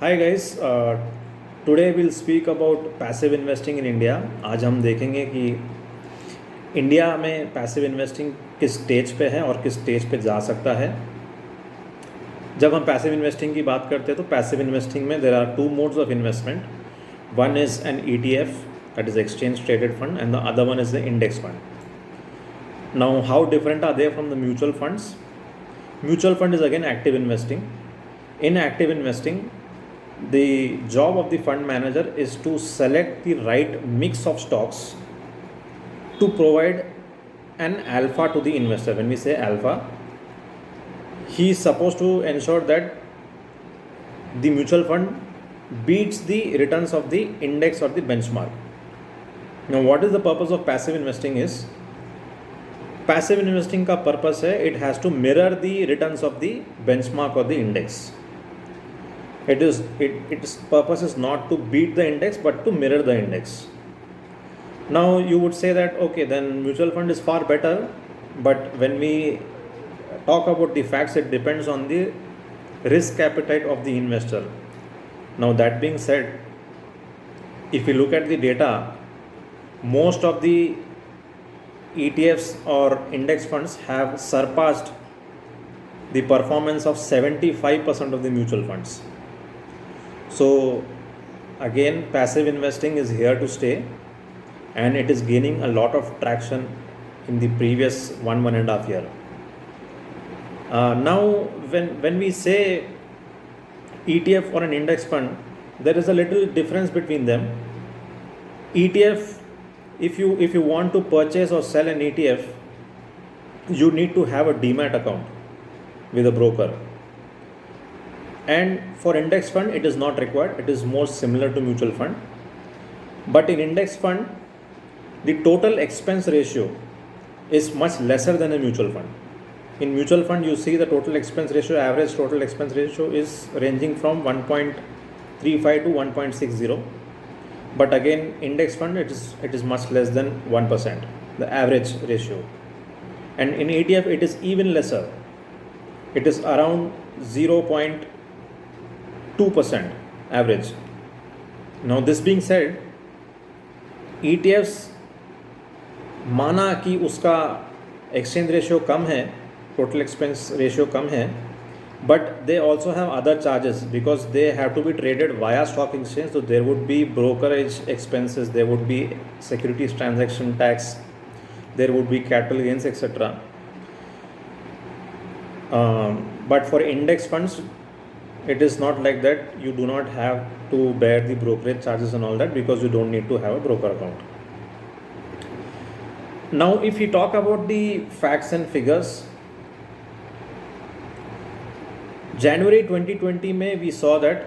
Hi guys, today will speak about passive investing in India. आज हम देखेंगे कि इंडिया में पैसिव इन्वेस्टिंग किस स्टेज पे है और किस स्टेज पे जा सकता है। जब हम पैसिव इन्वेस्टिंग की बात करते हैं तो पैसिव इन्वेस्टिंग में there are two modes of investment. One is an ETF, that is exchange traded fund, and the other one is the index fund. Now how different are they from the mutual funds? Mutual fund is again active investing. In active investing, the job of the fund manager is to select the right mix of stocks to provide an alpha to the investor. When we say alpha, he is supposed to ensure that the mutual fund beats the returns of the index or the benchmark. Now, what is the purpose of passive investing is, passive investing का purpose है it has to mirror the returns of the benchmark और the index. It's purpose is not to beat the index but to mirror the index. Now you would say that okay then mutual fund is far better, but when we talk about the facts, it depends on the risk appetite of the investor. Now that being said, if you look at the data, most of the ETFs or index funds have surpassed the performance of 75% of the mutual funds. So again, passive investing is here to stay, and it is gaining a lot of traction in the previous one and a half year. Now when we say ETF or an index fund, there is a little difference between them. ETF, if you want to purchase or sell an ETF, you need to have a demat account with a broker. And for index fund, it is not required. It is more similar to mutual fund. But in index fund, the total expense ratio is much lesser than a mutual fund. In mutual fund, you see the total expense ratio, average total expense ratio is ranging from 1.35 to 1.60. But again, index fund, it is much less than 1%, the average ratio. And in ETF, it is even lesser. It is around 0.2% average. Now this being said, ETFs माना कि उसका exchange ratio कम है, total expense ratio कम है, but they also have other charges because they have to be traded via stock exchange. So there would be brokerage expenses, there would be securities transaction tax, there would be capital gains, etc. But for index funds, it is not like that. You do not have to bear the brokerage charges and all that because you don't need to have a broker account. Now if we talk about the facts and figures, January 2020 में we saw that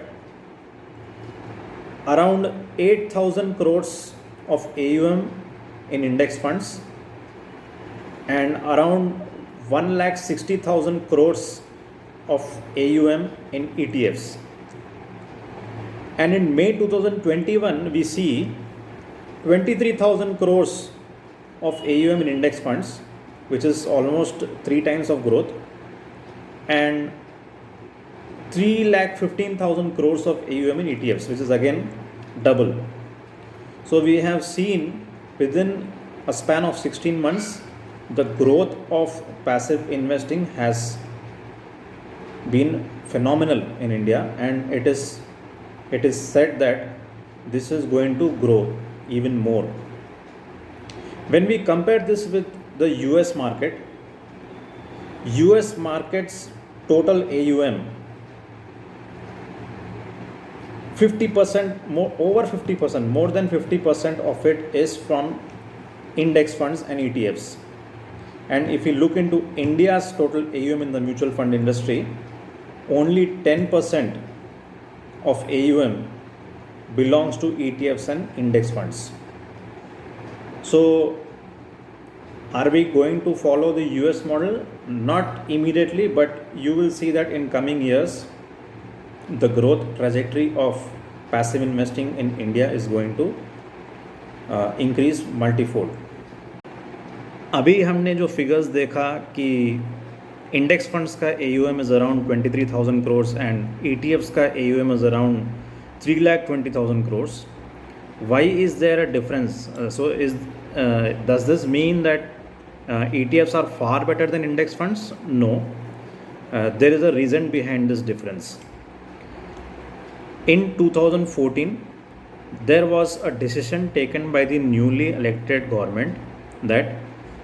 around 8,000 crores of AUM in index funds and around 1,60,000 crores of AUM in ETFs. And in May 2021 we see 23,000 crores of AUM in index funds, which is almost 3 times of growth, and 3,15,000 crores of AUM in ETFs, which is again double. So we have seen within a span of 16 months, the growth of passive investing has been phenomenal in India, and it is said that this is going to grow even more. When we compare this with the US market, US market's total AUM, 50% more, over 50%, more than 50% of it is from index funds and ETFs. And if you look into India's total AUM in the mutual fund industry, only 10% of AUM belongs to ETFs and index funds. So are we going to follow the US model? Not immediately, but you will see that in coming years the growth trajectory of passive investing in India is going to increase multifold. अभी हमने जो figures देखा कि Index funds का AUM is around 23,000 crores and ETFs का AUM is around 3,20,000 crores. Why is there a difference? Does this mean that ETFs are far better than index funds? No. There is a reason behind this difference. In 2014, there was a decision taken by the newly elected government that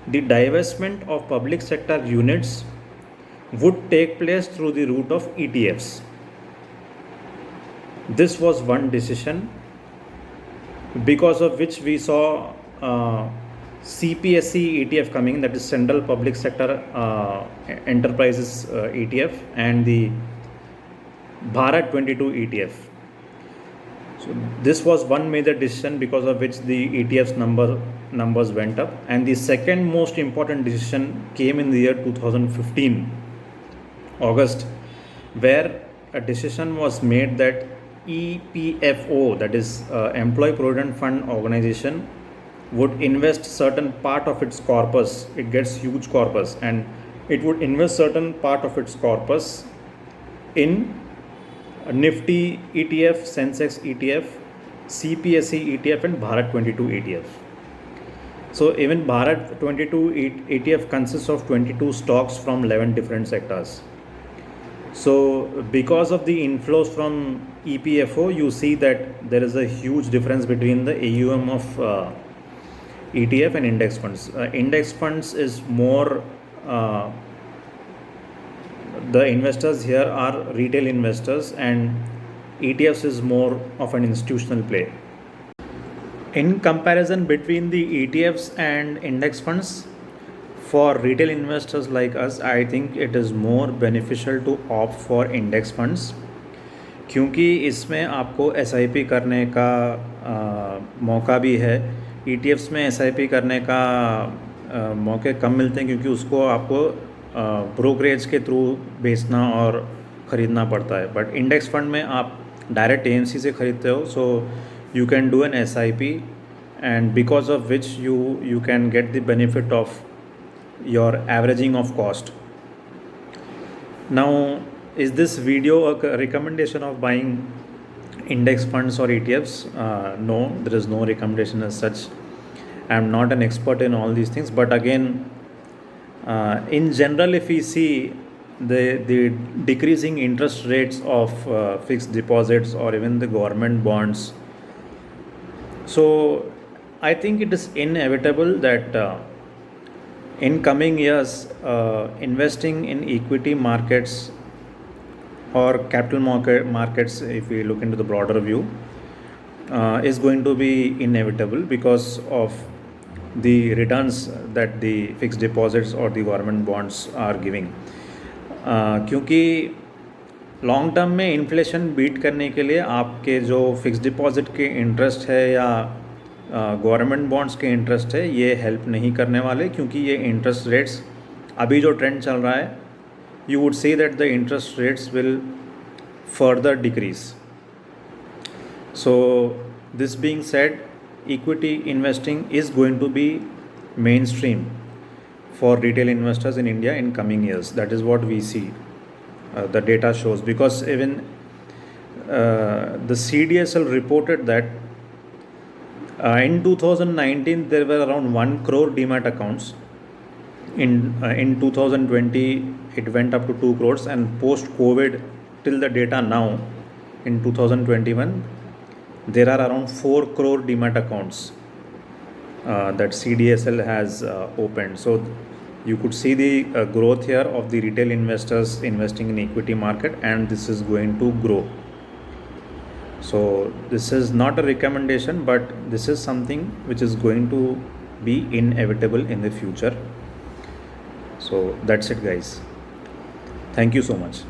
the divestment of public sector units would take place through the route of ETFs. This was one decision because of which we saw CPSE ETF coming, that is Central Public Sector Enterprises ETF, and the Bharat 22 ETF. So this was one major decision because of which the ETFs numbers went up. And the second most important decision came in the year 2015, August, where a decision was made that EPFO, that is Employee Provident Fund Organization, would invest certain part of its corpus. It gets huge corpus, and it would invest certain part of its corpus in Nifty ETF, Sensex ETF, CPSE ETF and Bharat 22 ETF. So even Bharat 22 ETF consists of 22 stocks from 11 different sectors. So because of the inflows from EPFO, you see that there is a huge difference between the AUM of ETF and index funds. Index funds is more, the investors here are retail investors, and ETFs is more of an institutional play. In comparison between the ETFs and index funds, for retail investors like us, I think it is more beneficial to opt for index funds, क्योंकि इसमें आपको SIP करने का मौका भी है. ETFs में SIP करने का मौके कम मिलते हैं, क्योंकि उसको आपको ब्रोकरेज के थ्रू बेचना और ख़रीदना पड़ता है. बट इंडेक्स फंड में आप डायरेक्ट AMC से ख़रीदते हो, so you can do an SIP, and because of which you can get the benefit of your averaging of cost. Now, is this video a recommendation of buying index funds or ETFs? No, there is no recommendation as such. I am not an expert in all these things, but again, in general, if we see the decreasing interest rates of fixed deposits or even the government bonds, so I think it is inevitable that in coming years, investing in equity markets or capital markets, if we look into the broader view, is going to be inevitable because of the returns that the fixed deposits or the government bonds are giving. क्योंकि long term में inflation beat करने के लिए आपके जो fix deposit के interest है या गवर्नमेंट बॉन्ड्स के इंटरेस्ट है, ये हेल्प नहीं करने वाले, क्योंकि ये इंटरेस्ट रेट्स अभी जो ट्रेंड चल रहा है, you would say that the interest rates will further decrease. So this being said, equity investing is going to be mainstream for retail investors in India in coming years. That is what we see, the data shows, because even the CDSL reported that in 2019 there were around 1 crore demat accounts. In 2020 it went up to 2 crores, and post COVID till the data now in 2021 there are around 4 crore demat accounts that CDSL has opened. So you could see the growth here of the retail investors investing in equity market, and this is going to grow. So this is not a recommendation, but this is something which is going to be inevitable in the future. So that's it, guys. Thank you so much.